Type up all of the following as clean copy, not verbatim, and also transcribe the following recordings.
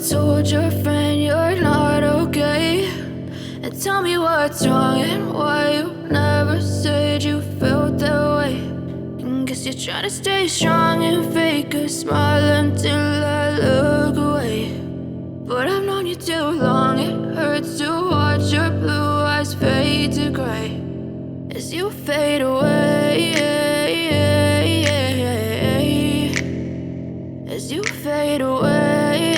told your friend you're not okay, and tell me what's wrong and why you never said you felt that way. And guess you're trying to stay strong and fake a smile until I look away. But I've known you too long, it hurts to watch your blue eyes fade to gray as you fade away, as you fade away.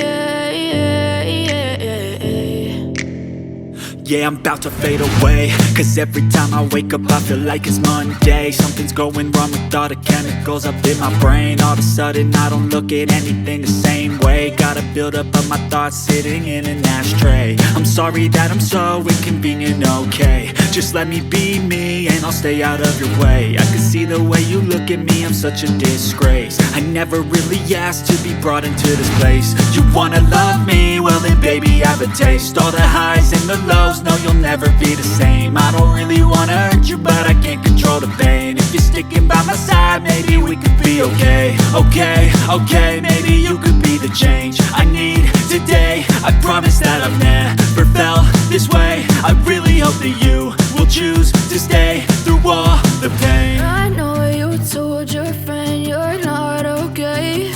Yeah, I'm about to fade away, cause every time I wake up I feel like it's Monday. Something's going wrong with all the chemicals up in my brain. All of a sudden I don't look at anything the same way. Gotta build up of my thoughts sitting in an ashtray. I'm sorry that I'm so inconvenient, okay. Just let me be me and I'll stay out of your way. I can see the way you look at me, I'm such a disgrace. I never really asked to be brought into this place. You wanna love me? Well then baby I have a taste. All the highs and the lows, no you'll never be the same. I don't really wanna hurt you but I can't control the pain. If you're sticking by my side maybe we could be okay. Okay, maybe you could be the change I need today. I promise that I've never felt this way. I really hope that you will choose to stay through all the pain. I know you told your friend you're not okay,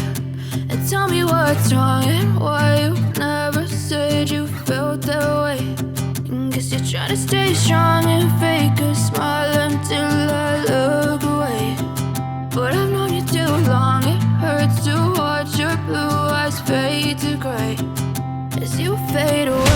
and tell me what's wrong and why you never said you felt that way. And guess you're trying to stay strong and fake a smile until I look away. But I've known you too long, it hurts to watch your blue eyes fade to gray as you fade away.